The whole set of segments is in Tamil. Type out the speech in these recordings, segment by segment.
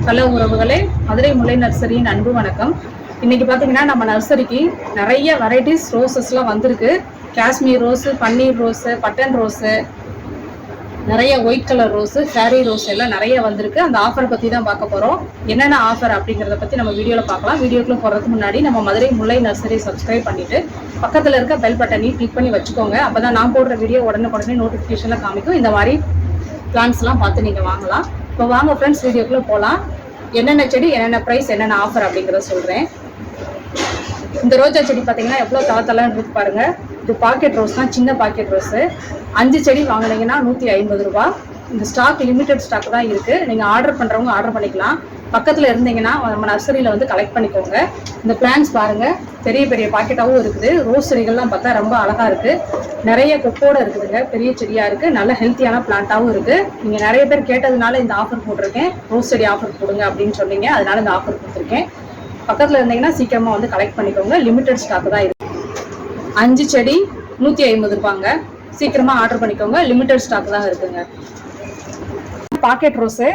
ஹலோ உறவுகளே, மதுரை முல்லை நர்சரியின் அன்பு வணக்கம். இன்னைக்கு பார்த்தீங்கன்னா நம்ம நர்சரிக்கு நிறைய வெரைட்டிஸ் ரோசஸ்லாம் வந்திருக்கு. காஷ்மீர் ரோஸு, பன்னீர் ரோஸு, பட்டன் ரோஸு, நிறைய white colour rose, fairy rose எல்லாம் நிறைய வந்திருக்கு. அந்த ஆஃபரை பற்றி தான் பார்க்க போகிறோம். என்னென்ன ஆஃபர் அப்படிங்கிறத பற்றி நம்ம வீடியோவில் பார்க்கலாம். வீடியோக்குள்ள போகிறதுக்கு முன்னாடி நம்ம மதுரை முல்லை நர்சரி சப்ஸ்கிரைப் பண்ணிவிட்டு பக்கத்தில் இருக்க பெல் பட்டனையும் கிளிக் பண்ணி வச்சுக்கோங்க. அப்போ தான் நான் போடுற வீடியோ உடனே நோட்டிஃபிகேஷனில் காமிக்கும். இந்த மாதிரி பிளான்ஸ்லாம் பார்த்து நீங்கள் வாங்கலாம். இப்போ வாங்க ஃப்ரெண்ட்ஸ், வீடியோக்குள்ளே போகலாம். என்னென்ன செடி, என்னென்ன ப்ரைஸ், என்னென்ன ஆஃபர் அப்படிங்கிறத சொல்கிறேன். இந்த ரோஜா செடி பார்த்தீங்கன்னா எவ்வளோ தளத்தலன்னு இருக்கு பாருங்கள். இது பாக்கெட் ரோஸ் தான், சின்ன பாக்கெட் ரோஸு. 5 செடி வாங்கினீங்கன்னா 150 ரூபா. இந்த ஸ்டாக் லிமிடெட் ஸ்டாக் தான் இருக்குது. நீங்கள் ஆர்டர் பண்ணுறவங்க ஆர்டர் பண்ணிக்கலாம். பக்கத்தில் இருந்தீங்கன்னா நம்ம நர்சரியில் வந்து கலெக்ட் பண்ணிக்கோங்க. இந்த பிளான்ஸ் பாருங்கள், பெரிய பெரிய பாக்கெட்டாகவும் இருக்குது. ரோஸ் செடிகள்லாம் பார்த்தா ரொம்ப அழகாக இருக்குது. நிறைய கொப்போடு இருக்குதுங்க, பெரிய செடியாக இருக்குது. நல்ல ஹெல்த்தியான பிளான்ட்டாகவும் இருக்குது. நீங்கள் நிறைய பேர் கேட்டதுனால இந்த ஆஃபர் போட்டிருக்கேன். ரோஸ் செடி ஆஃபர் கொடுங்க அப்படின்னு சொன்னீங்க, அதனால இந்த ஆஃபர் கொடுத்துருக்கேன். பக்கத்தில் இருந்தீங்கன்னா சீக்கிரமாக வந்து கலெக்ட் பண்ணிக்கோங்க. லிமிடெட் ஸ்டாக் தான் இருக்குது. 5 செடி 150 ரூபாங்க. சீக்கிரமாக ஆர்டர் பண்ணிக்கோங்க. லிமிடெட் ஸ்டாக் தான் இருக்குங்க. பாக்கெட் ரோஸு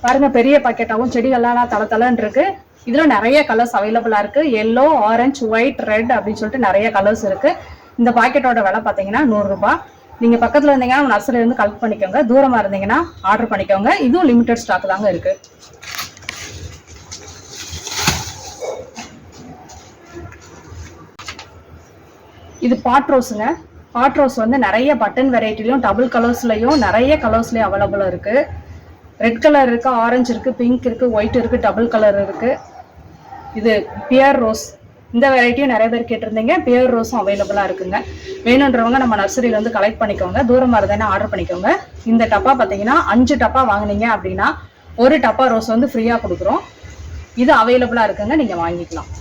பாருங்க, பெரிய பாக்கெட்டாகவும் செடிகள்லாம் தளன்னு இருக்கு. இதில் நிறைய கலர்ஸ் அவைலபிளாக இருக்குது. எல்லோ, ஆரஞ்சு, ஒயிட், ரெட் அப்படின்னு சொல்லிட்டு நிறைய கலர்ஸ் இருக்குது. இந்த பாக்கெட்டோட விலை பார்த்தீங்கன்னா 100 ரூபா. நீங்கள் பக்கத்தில் இருந்தீங்கன்னா நர்சரியிலேருந்து கலெக்ட் பண்ணிக்கோங்க. தூரமாக இருந்தீங்கன்னா ஆர்டர் பண்ணிக்கோங்க. இதுவும் லிமிடெட் ஸ்டாக் தாங்க இருக்குது. இது பாட் ரோஸுங்க. பாட் ரோஸ் வந்து நிறைய பட்டன் வெரைட்டிலையும் டபுள் கலர்ஸ்லையும் நிறைய கலர்ஸ்லையும் அவைலபிளாக இருக்குது. ரெட் கலர் இருக்குது, ஆரஞ்சு இருக்குது, பிங்க் இருக்குது, ஒயிட் இருக்குது, டபுள் கலர் இருக்குது. இது பியர் ரோஸ். இந்த வெரைட்டியும் நிறைய பேர் கேட்டிருந்தீங்க. பியர் ரோஸும் அவைலபிளாக இருக்குங்க. வேணுன்றவங்க நம்ம நர்சரியில் வந்து கலெக்ட் பண்ணிக்கோங்க. தூரமாக இருந்தேன்னா ஆர்டர் பண்ணிக்கோங்க. இந்த டப்பா பார்த்தீங்கன்னா 5 டப்பா வாங்கினீங்க அப்படின்னா ஒரு டப்பா ரோஸ் வந்து ஃப்ரீயாக கொடுக்குறோம். இது அவைலபிளாக இருக்குங்க, நீங்கள் வாங்கிக்கலாம்.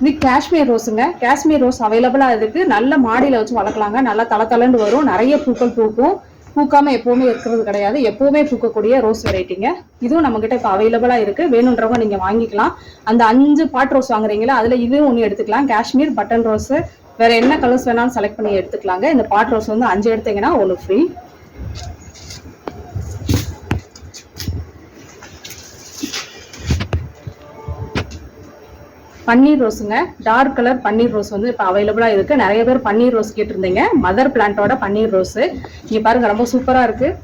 இது காஷ்மீர் ரோஸுங்க. காஷ்மீர் ரோஸ் அவைலபிளாக இருக்குது. நல்ல மாடியில் வச்சு வளர்க்கலாங்க. நல்லா தளன்னு வரும். நிறைய பூக்கள் பூக்கும். பூக்காமல் எப்போவுமே இருக்கிறது கிடையாது. எப்போவுமே பூக்கக்கூடிய ரோஸ் வெரைட்டிங்க. இதுவும் நம்மக்கிட்ட இப்போ அவைலபிளாக இருக்குது. வேணுன்றவங்க நீங்கள் வாங்கிக்கலாம். அந்த 5 பாட் ரோஸ் வாங்குறீங்களா, அதில் இதுவும் ஒன்று எடுத்துக்கலாம். காஷ்மீர், பட்டன் ரோஸு, வேறு என்ன கலர்ஸ் வேணாலும் செலக்ட் பண்ணி எடுத்துக்கலாங்க. இந்த பாட் ரோஸ் வந்து 5 எடுத்தீங்கன்னா 1 ஃப்ரீ. பன்னீர் ரோஸுங்க. டார்க் கலர் பன்னீர் ரோஸ் வந்து இப்போ அவைலபிளாக இருக்குது. நிறைய பேர் பன்னீர் ரோஸ் கேட்டிருந்தீங்க. மதர் பிளான்ட்டோட பன்னீர் ரோஸு இங்கே பாருங்கள், ரொம்ப சூப்பராக இருக்குது.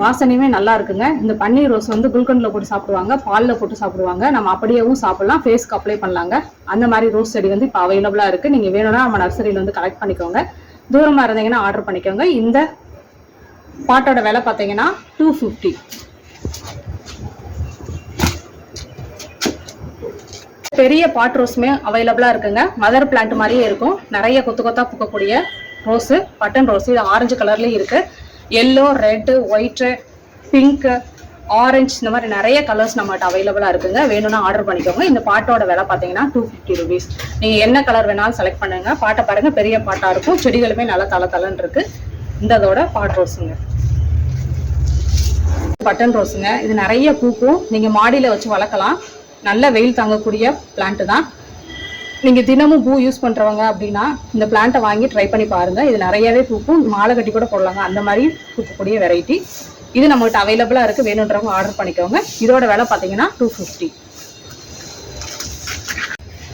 வாசனையுமே நல்லா இருக்குங்க. இந்த பன்னீர் ரோஸ் வந்து குல்கண்டில் போட்டு சாப்பிடுவாங்க, பாலில் போட்டு சாப்பிடுவாங்க. நம்ம அப்படியேவும் சாப்பிடலாம், ஃபேஸ்க்கு அப்ளை பண்ணலாங்க. அந்த மாதிரி ரோஸ் செடி வந்து இப்போ அவைலபிளாக இருக்குது. நீங்கள் வேணும்னா நம்ம நர்சரியில் வந்து கலெக்ட் பண்ணிக்கோங்க. தூரமாக இருந்தீங்கன்னா ஆர்டர் பண்ணிக்கோங்க. இந்த பாட்டோட விலை பார்த்தீங்கன்னா 250. பெரிய பாட் ரோஸுமே அவைலபிளாக இருக்குங்க. மதர் பிளான்ட் மாதிரியே இருக்கும். நிறைய கொத்தா பூக்கக்கூடிய ரோஸு, பட்டன் ரோஸு. இது ஆரஞ்சு கலர்லேயும் இருக்குது. Yellow, red, white, pink, orange, இந்த மாதிரி நிறைய கலர்ஸ் நம்மகிட்ட அவைலபிளாக இருக்குங்க. வேணும்னா ஆர்டர் பண்ணிக்கோங்க. இந்த பாட்டோட விலை பார்த்தீங்கன்னா 250 ருபீஸ். நீங்கள் என்ன கலர் வேணாலும் செலக்ட் பண்ணுங்க. பாட்டை பாருங்கள், பெரிய பாட்டாக இருக்கும். செடிகளுமே நல்லா தளன்னு இருக்குது. இந்த அதோட பாட் ரோஸுங்க. பட்டன் ரோஸுங்க. இது நிறைய பூக்கும். நீங்கள் மாடியில் வச்சு வளர்க்கலாம். நல்ல வெயில் தாங்கக்கூடிய பிளான்ட்டு தான். நீங்கள் தினமும் பூ யூஸ் பண்ணுறவங்க அப்படின்னா இந்த பிளான்ட்டை வாங்கி ட்ரை பண்ணி பாருங்கள். இது நிறையவே பூக்கும். மாலை கட்டி கூட போடலாங்க. அந்த மாதிரி பூக்கக்கூடிய வெரைட்டி இது நம்மகிட்ட அவைலபிளாக இருக்குது. வேணுன்றவங்க ஆர்டர் பண்ணிக்கோங்க. இதோட விலை பார்த்தீங்கன்னா 250.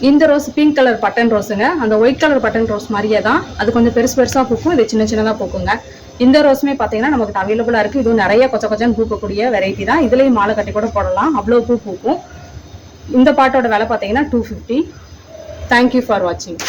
இந்த ரோஸ் பிங்க் கலர் பட்டன் ரோஸுங்க. அந்த ஒயிட் கலர் பட்டன் ரோஸ் மாதிரியே தான். அது கொஞ்சம் பெருசாக பூக்கும். இது சின்னதாக பூக்குங்க. இந்த ரோஸுமே பார்த்தீங்கன்னா நமக்கு அவைலபிளாக இருக்குது. இதுவும் நிறைய கொச்சன்னு பூக்கக்கூடிய வெரைட்டி தான். இதுலேயும் மாலை கட்டி கூட போடலாம். அவ்வளோ பூ பூக்கும். இந்த பாட்டோட விலை பார்த்தீங்கன்னா 250. தேங்க்யூ ஃபார் வாட்சிங்.